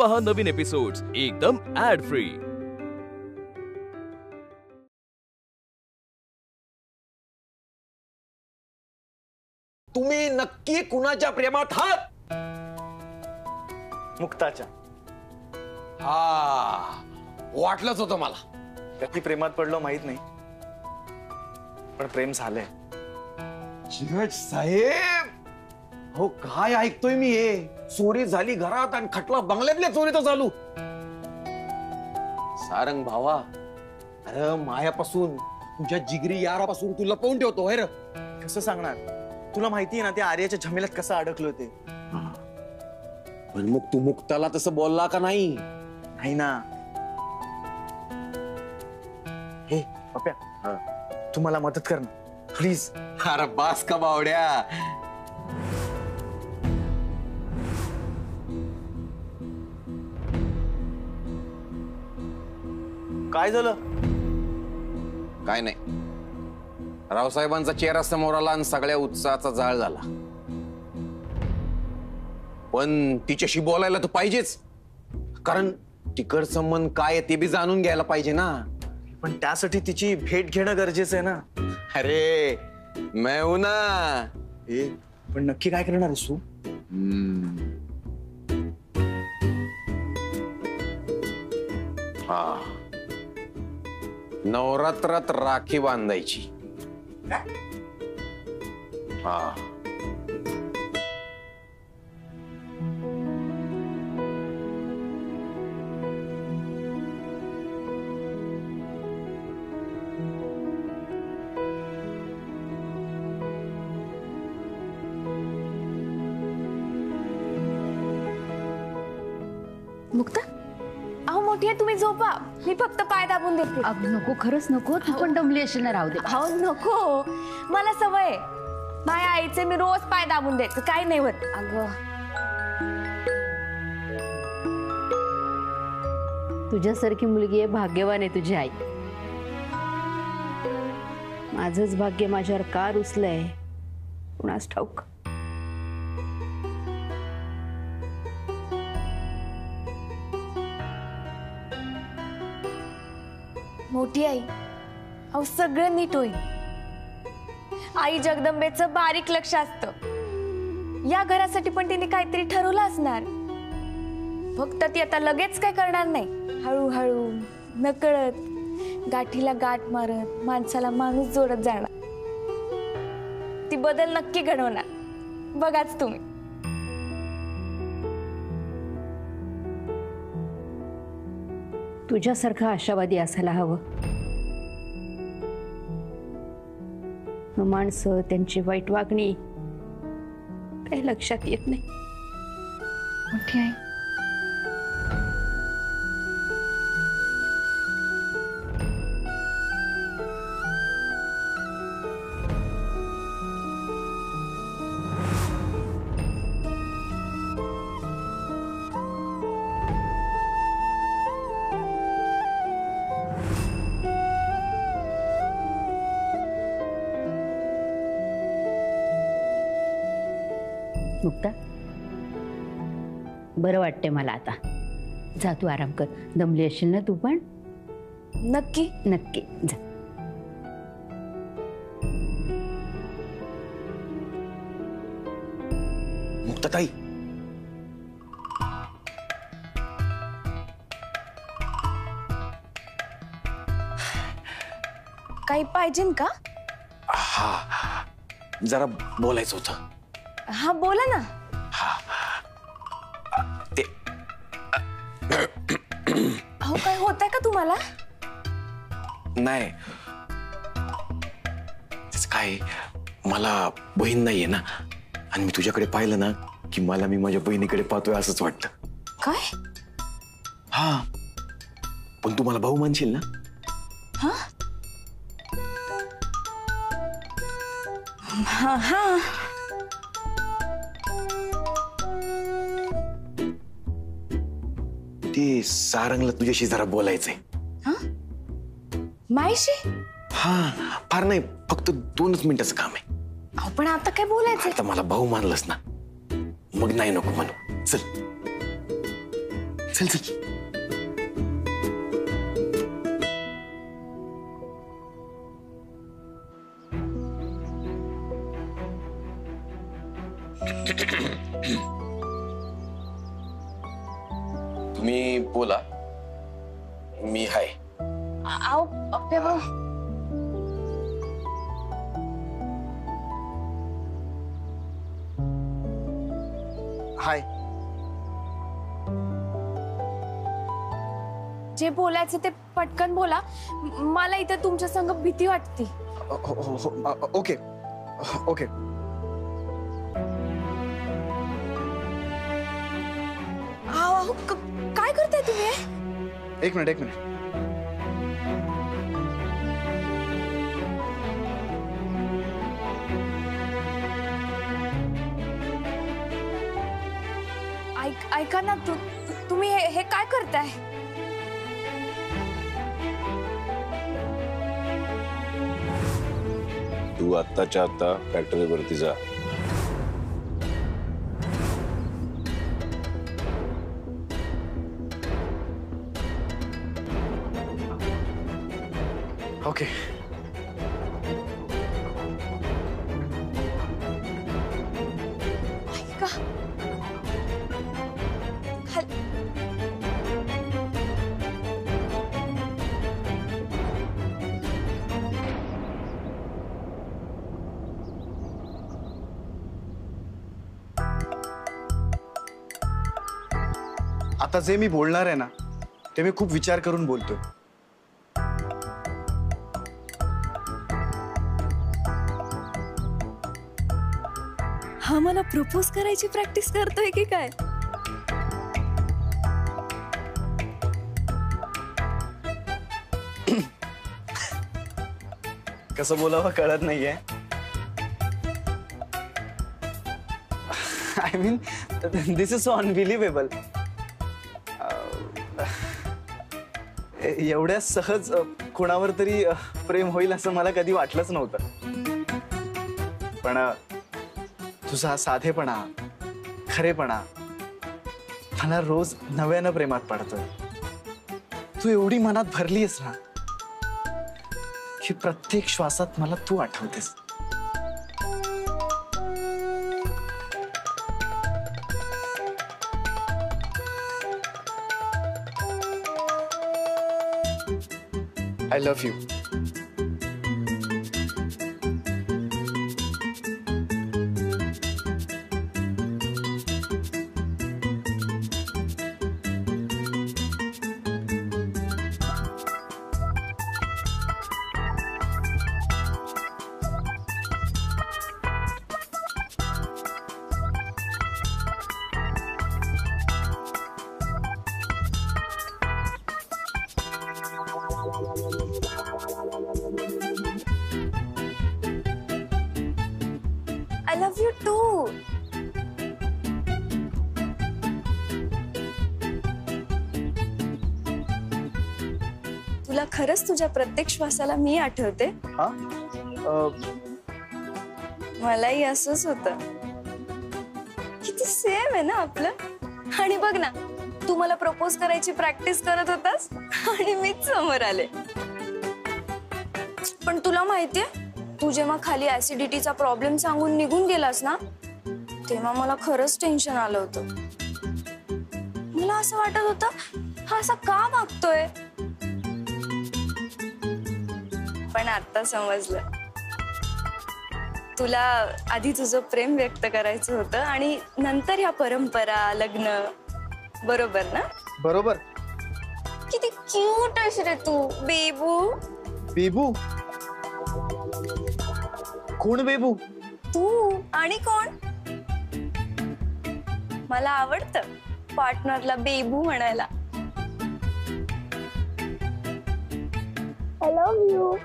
पहा नवीन एपिसोड्स एकदम add free. तुम्ही नक्की कुणाच्या प्रेमात आहात? मुक्ताच्या। हा, वाटलंच होतं मला। कधी प्रेमात पडलो माहित नाही, पण प्रेम झालंय। जज साहेब, हो काय ऐकतोय मी हे? चोरी झाली घरात आणि खटला बंगल्यातल्या चोरीचा चालू। सारंग भावा, अरे मायापासून, तुझ्या जिगरी यारापासून तू लपवून ठेवतो होय रे? कसं सांगणार? तुला माहिती आहे ना, त्या आर्याच्या झमेल्यात कसं अडकलो ते। पण मग तू मुक्ताला तसं बोलला का नाही? नाही ना। हे पप्या, तू मला मदत कर ना प्लीज। अरे बास का बावड्या, काय झालं? काय नाही, रावसाहेबांचा चेहरा समोर आला आणि सगळ्या उत्साहाचा जाळ झाला। पण तिच्याशी बोलायला तर पाहिजेच, कारण तिकडचं मन काय ते बी जाणून घ्यायला पाहिजे ना। पण त्यासाठी तिची भेट घेणं गरजेचं आहे ना। अरे मैं हूं ना। हे पण नक्की काय करणार आहेस तू? हा, नवरात्रात राखी बांधायची। हा, मुक्ता, अहो मोठी आहे, तुम्ही झोपा, मी फक्त पाय दाबून देते। अब नको, खरंच नको, तू पण दमली असेल ना, राहू दे। अहो नको, मला सवय आहे, माझ्या आईचे मी रोज पाय दाबून द्यायचं, काय नाही होत। अगं तुझ्यासारखी मुलगी आहे, भाग्यवान आहे तुझी आई। माझंच भाग्य माझ्यावर का रुसलंय कुणास ठाऊक। मोठी आई, अहो सगळं नीट होईल। आई जगदंबेचं बारीक लक्ष असतं, या घरासाठी पण तिने काहीतरी ठरवलं असणार। फक्त ती आता लगेच काय करणार नाही, हळूहळू नकळत गाठीला गाठ मारत माणसाला माणूस जोडत जाणार। ती बदल नक्की घडवणार, बघाच तुम्ही। तुझ्यासारखं आशावादी असायला हवं। माणसं, त्यांची वाईट वागणी काही लक्षात येत नाही। मोठी आई, मुक्ता, बरं वाटतंय मला आता। जा तू आराम कर, दमली असेल ना तू पण। नक्की नक्की जा। मुक्ताताई, काही पाहिजे का? हा, जरा बोलायचं होतं। हा बोला ना। ते अहो काय होतंय का तुम्हाला? नाही, तेच काय, मला बहीण नाहीये ना, आणि मी तुझ्याकडे पाहिलं ना की मला मी माझ्या बहिणीकडे पाहतोय असंच वाटतं। काय? हा, पण तू मला भाऊ मानशील ना? हा हा हा, ते सारंगला तुझ्याशी जरा बोलायचंय। माईशी? हा, फार नाही, फक्त 2 मिनिटाचं काम आहे। अहो पण आता काय बोलायचं? आता मला भाऊ मानलंस ना, मग नाही नको म्हणू, चल। चल चल. तुम्ही बोला, मी हाय. आओ पप्प्या भाऊ. हाय. जे बोलायचं ते पटकन बोला. मला इथं तुमच्या संग भीती वाटते. Okay okay. आओ काय करताय तुम्ही? एक मिनिट एक मिनिट. ऐका ना, तुम्ही हे काय करताय? तू आत्ताच्या आत्ता फॅक्टरीवरती जा. ओके. ऐका. आता जे मी बोलणार आहे ना ते मी खूप विचार करून बोलतोय. हा मला प्रपोज करायची प्रॅक्टिस करतोय की काय? कसं बोलावं कळत नाहीये. I mean this is so unbelievable. एवढ्या सहज कोणावर तरी प्रेम होईल असं मला कधी वाटलंच नव्हतं. पण तुझा साधेपणा, खरेपणा मला रोज नव्यानं प्रेमात पडतोय. तू एवढी मनात भरलीयस ना की प्रत्येक श्वासात मला तू आठवतेस. I love you. I love you too. तुला खरंच तुझ्या प्रत्येक श्वासाला मी आठवते. हा? मलाही असंच होतं. किती सेम आहे ना आपलं. आणि बघ ना, तू मला प्रपोज करायची प्रॅक्टिस करत होतास आणि मीच समोर आले. पण तुला माहितीये, तू जेव्हा खाली ऍसिडिटीचा प्रॉब्लेम सांगून निघून गेलास ना, तेव्हा मला खरंच टेन्शन आलं होतं. मला असं वाटत होतं, हा असा का वागतोय. पण आता समजलं, तुला आधी तुझं प्रेम व्यक्त करायचं होतं आणि नंतर ह्या परंपरा, लग्न. बरोबर ना? बरोबर. किती क्यूट आहेस रे तू, बेबू. बेबू? कोण बेबू? तू. आणि कोण? मला आवडतं पार्टनरला बेबू म्हणायला. I love you.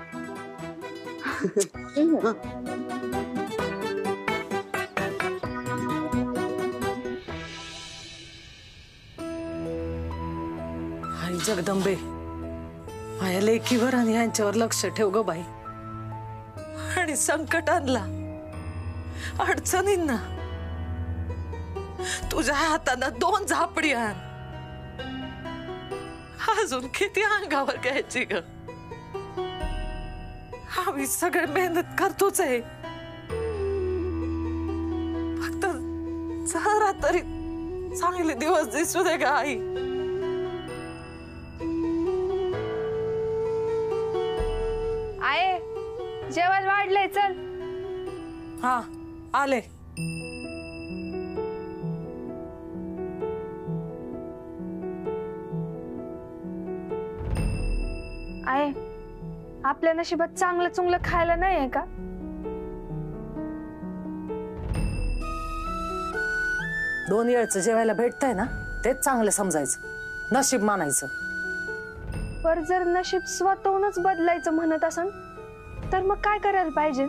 आई जगदंबे, माझ्या लेकीवर आणि यांच्यावर लक्ष ठेव ग बाई. आणि संकटांना, अडचणींना तुझ्या हातानं 2 झापडी आण. अजून किती अंगावर घ्यायची ग? आम्ही सगळे मेहनत करतोच आहे, फक्त जरा तरी चांगले दिवस दिसू दे ग आई. आहे जेवण वाढलंय, चल. हा आले. आहे आपल्या नशिबात चांगलं चुंगलं खायला नाही आहे का? दोन वेळचं जेवायला भेटतंय ना, तेच चांगलं समजायचं, नशीब मानायचं. पर जर नशीब स्वतःहूनच बदलायचं म्हणत असन तर मग काय करायला पाहिजे?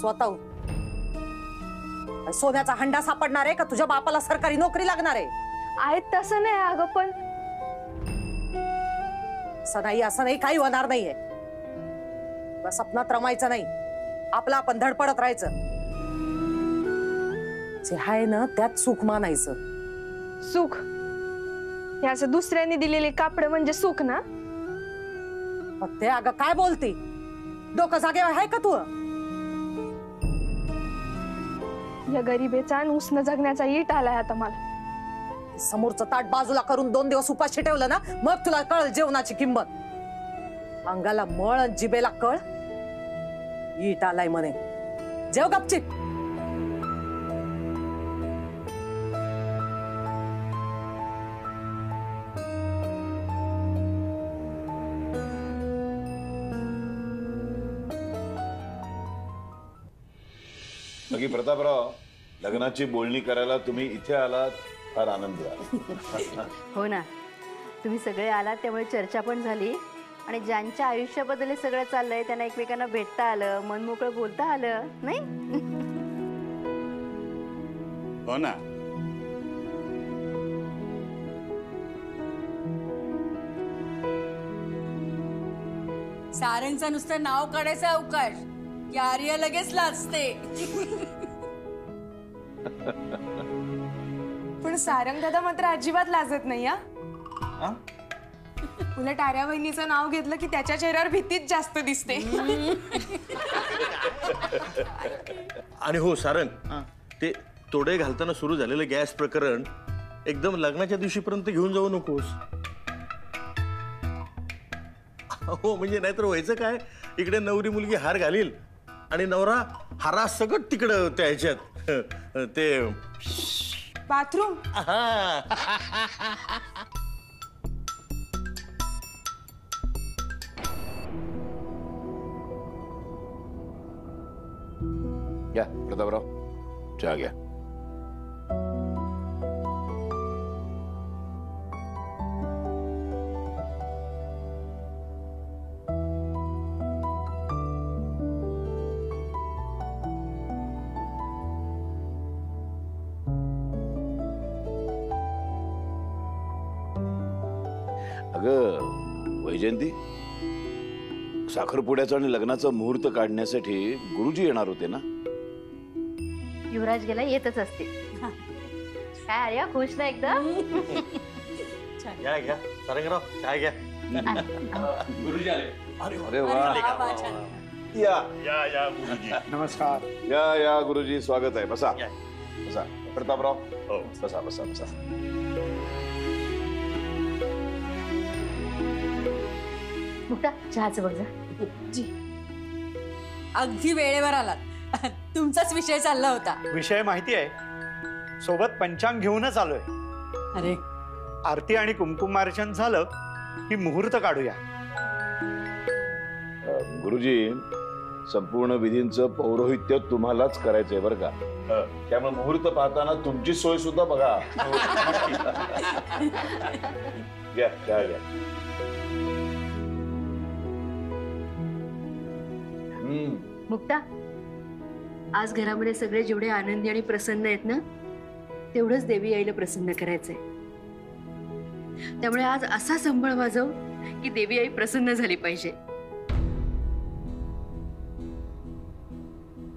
स्वतःहून सोन्याचा हंडा सापडणार आहे का तुझ्या बापाला सरकारी नोकरी लागणार आहे? आहे तसं नाही अगं, पण असं नाही काही होणार नाहीये. बस सपनात रमायचं नाही, आपला आपण धडपडत राहायचं. जे आहे ना त्यात सुख मानायचं. सुख हे असं दुसऱ्यांनी दिलेले कापड म्हणजे सुख ना? मग ते अगं काय बोलती, डोकं जागेवर आहे का तू? या गरिबीचा आणि उष्ण जगण्याचा ईट आलाय आता मला. समोरचं ताट बाजूला करून 2 दिवस उपाशी ठेवलं ना, मग तुला कळल जेवणाची किंमत. अंगाला मळ आणि जिबेला कळ, ईट आलाय म्हणे. जेव गपचिप. बाकी प्रतापराव, लग्नाची बोलणी करायला तुम्ही इथे आलात, फार आनंद झाला. हो ना, तुम्ही सगळे आलात त्यामुळे चर्चा पण झाली आणि ज्यांच्या आयुष्याबद्दल हे सगळं चाललंय त्यांना एकमेकांना भेटता आलं, मन मोकळं बोलता आलं नाही. हो ना. सारंगचं नुसतं नाव काढायचं अवकाश की आर्य लगेच लाजते. पण सारंग दादा मात्र अजिबात लाजत नाही. उलट आर्या वहिनीचं नाव घेतलं की त्याच्या चेहऱ्यावर भीतीच जास्त दिसते. आणि हो सारंग, ते तोडे घालताना सुरू झालेलं गॅस प्रकरण एकदम लग्नाच्या दिवशीपर्यंत घेऊन जाऊ नकोस. हो म्हणजे नाहीतर व्हायचं काय, इकडे नवरी मुलगी हार घालील आणि नवरा हारा सगळं तिकडं त्या ह्याच्यात ते बाथरूम. घ्या प्रतापराव, चहा घ्या. अगं वैजयंती, साखरपुड्याचं आणि लग्नाचं मुहूर्त काढण्यासाठी गुरुजी येणार होते ना? युवराज गेला येतच असते. काय आर्या, खुश ना एकदम? घ्या घ्या सारंगराव, चहा घ्या. गुरुजी आले. अरे वा, या या या गुरुजी. नमस्कार. या या गुरुजी, स्वागत आहे. बसा बसा. प्रतापराव, हो बसा बसा बसा. मुक्ता, चहाचं बघ जा. जी, अगदी वेळेवर आलात. तुमचाच विषय चालला होता. विषय माहिती आहे, सोबत पंचांग घेऊनच आलोय. अरे, आरती आणि कुंकुमार्चन झालं की मुहूर्त काढूया. गुरुजी, संपूर्ण विधींचं पौरोहित्य तुम्हालाच करायचंय बरं का. त्यामुळे मुहूर्त पाहताना तुमची सोय सुद्धा बघा. घ्या चहा घ्या. मुक्ता, आज घरामध्ये सगळे जेवढे आनंदी आणि प्रसन्न आहेत ना, तेवढंच देवी आईला प्रसन्न करायचंय. त्यामुळे आज असा संबळ वाजव की देवी आई प्रसन्न झाली पाहिजे.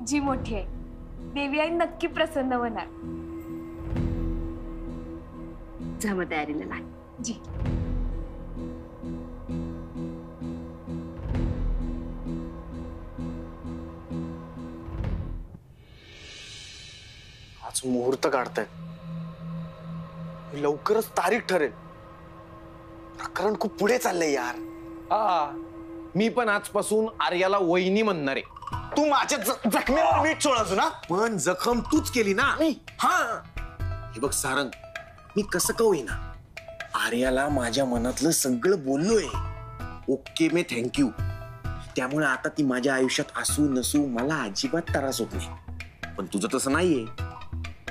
जी मोठी आहे, देवी आई नक्की प्रसन्न होणार. जा मग तयारीला लाग. जी. आज मुहूर्त काढतायत, लवकरच तारीख ठरेल. प्रकरण खूप पुढे चाललंय यार. हा, मी पण आजपासून आर्याला वहिनी म्हणणार आहे. तू माझ्या जखमेवर मीठ चोळास ना. पण जखम तूच केली ना. हा, हे बघ सारंग, मी कसं का होईना आर्याला माझ्या मनातलं सगळं बोललोय. ओके, मी थँक्यू. त्यामुळे आता ती माझ्या आयुष्यात असू नसू मला अजिबात त्रास होत नाही. पण तुझं तसं नाहीये.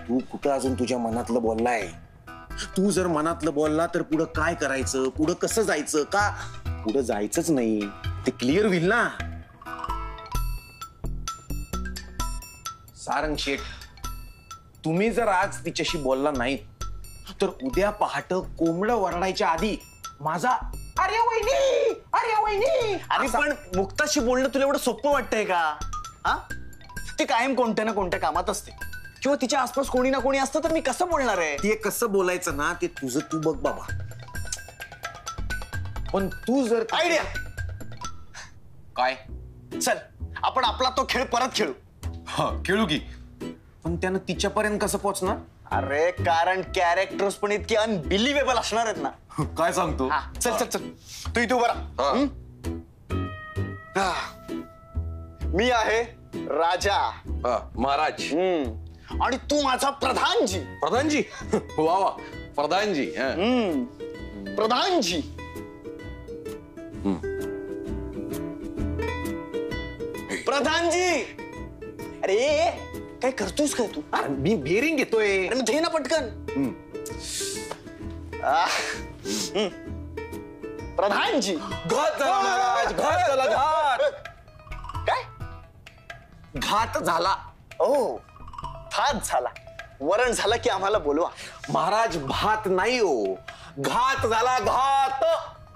तू कुठं अजून तुझ्या मनातलं बोललाय. तू जर मनातलं बोलला तर पुढं काय करायचं, पुढं कसं जायचं, का पुढं जायचंच नाही, ते क्लिअर होईल ना. सारंग शेठ, तुम्ही जर आज तिच्याशी बोलला नाहीत तर उद्या पहाट कोंबडं वरडायच्या आधी माझा अरे वहिनी, अरे वहिनी. अरे पण मुक्ताशी बोलणं तुला एवढं सोपं वाटतंय का? हा, ती कायम कोणत्या ना कोणत्या कामात असते किंवा तिच्या आसपास कोणी ना कोणी असतं, तर मी कसं बोलणार आहे? ते कसं बोलायचं ना, ते तुझं तू बघ बाबा. पण तू जर आयडिया काय, चल आपण आपला तो खेळ परत खेळू. खेळू की. पण त्यानं तिच्यापर्यंत कसं पोहोचणार? अरे कारण कॅरेक्टर्स पण इतके अनबिलिव्हेबल असणार आहेत ना. काय सांगतो? हा, चल चल चल, तू इथे उभा राहा. मी आहे राजा, महाराज, आणि तू माझा प्रधानजी. प्रधानजी. वा वा, प्रधानजी. प्रधानजी. प्रधानजी. अरे काय करतोयस काय तू? मी बेरिंग घेतोय. अरे मग घे ना पटकन. प्रधानजी. घात झाला महाराज, घात झाला, घात. काय घात झाला? ओ, भात झाला. वरण झाला की आम्हाला बोलवा. महाराज, भात नाही हो, घात झाला, घात.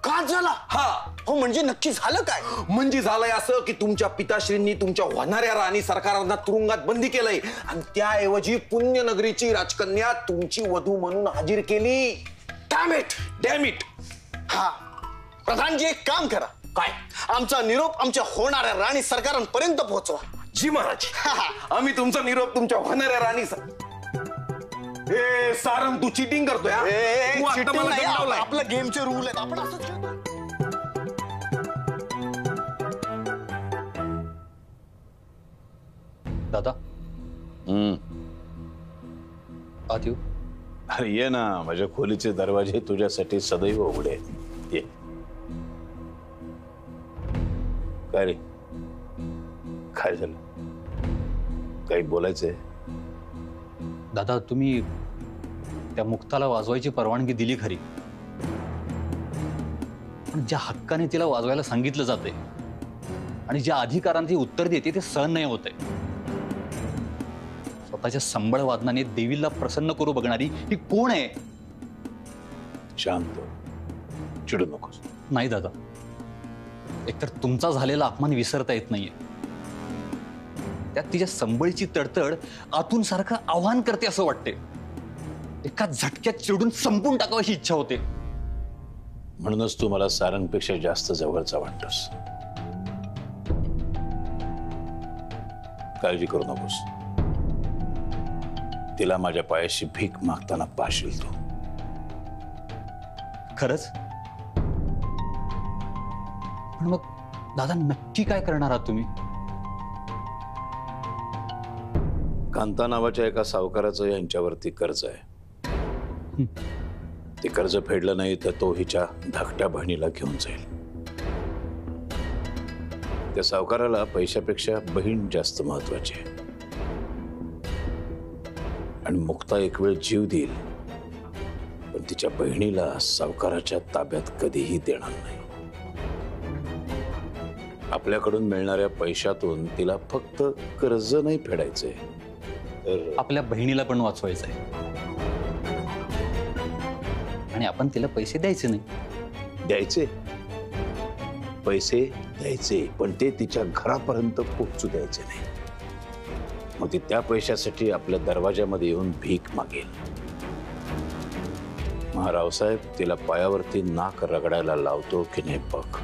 घात झाला? हा. हो, म्हणजे नक्की झालं काय? म्हणजे झालंय असं की तुमच्या पिताश्रींनी तुमच्या होणाऱ्या राणी सरकारांना तुरुंगात बंदी केलंय आणि त्याऐवजी पुण्यनगरीची राजकन्या तुमची वधू म्हणून हाजीर केली. डॅमिट, डॅमिट. हा, प्रधानजी एक काम करा. काय? आमचा निरोप आमच्या होणाऱ्या राणी सरकारांपर्यंत पोहोचवा. जी महाराज. आम्ही तुमचा निरोप तुमच्या होणाऱ्या राणी सारंग, तू चिटिंग करतोय. तू आता cheating मला नाही, गंडावलाय. आपलं गेमचे रूल आहेत, आपण असंच खेळतो. दादा, आत येऊ? अरे ये ना, माझ्या खोलीचे दरवाजे तुझ्यासाठी सदैव उघडे आहेत. ये. काय रे, काय झालं? काही बोलायचंय? दादा, तुम्ही त्या मुक्ताला वाजवायची परवानगी दिली खरी, पण ज्या हक्काने तिला वाजवायला सांगितलं जाते आणि ज्या अधिकाराने ती उत्तर देते ते सहन नाही होते. स्वतःच्या संबळ वादनाने देवीला प्रसन्न करू बघणारी ही कोण आहे? शांत, चिडू नकोस. नाही दादा, एकतर तुमचा झालेला अपमान विसरता येत नाहीये, त्यात तिच्या संबळीची तडतड आतून सारखं आव्हान करते असं वाटते. एका झटक्यात चिडून संपून टाकावं अशी इच्छा होते. म्हणूनच तू मला सारंगपेक्षा जास्त जवळचा वाटतोस. काळजी करू नकोस. तिला माझ्या पायाशी भीक मागताना पाशील तू. खरंच? पण मग दादा, नक्की काय करणार आहात तुम्ही? कांता नावाच्या एका सावकाराचं यांच्यावरती कर्ज आहे. ते कर्ज फेडलं नाही तर तो हिच्या धाकट्या बहिणीला घेऊन जाईल. त्या सावकाराला पैशापेक्षा बहीण जास्त महत्वाची आहे. आणि मुक्ता एक वेळ जीव देईल, पण तिच्या बहिणीला सावकाराच्या ताब्यात कधीही देणार नाही. आपल्याकडून मिळणाऱ्या पैशातून तिला फक्त कर्ज नाही फेडायचंय, तर आपल्या बहिणीला पण वाचवायचंय. आणि आपण तिला पैसे द्यायचे नाही. द्यायचे, पैसे द्यायचे, पण ते तिच्या घरापर्यंत पोहोचू द्यायचे नाही. मग ती त्या पैशासाठी आपल्या दरवाजामध्ये येऊन भीक मागेल. महारावसाहेब तिला पायावरती नाक रगडायला लावतो की नाही बघ.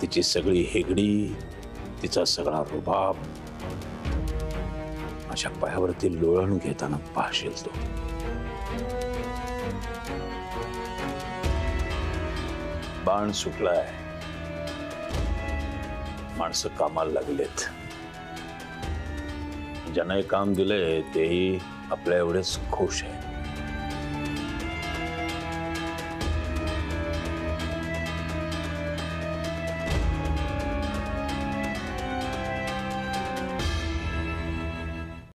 तिची सगळी हेगडी, तिचा सगळा रुबाब माझ्या पायावरती लोळण घेताना पाहशील तू. बाण सुटलाय, माणसं कामाला लागलेत. ज्यांना हे काम दिलंय तेही आपल्या एवढेच खुश आहे.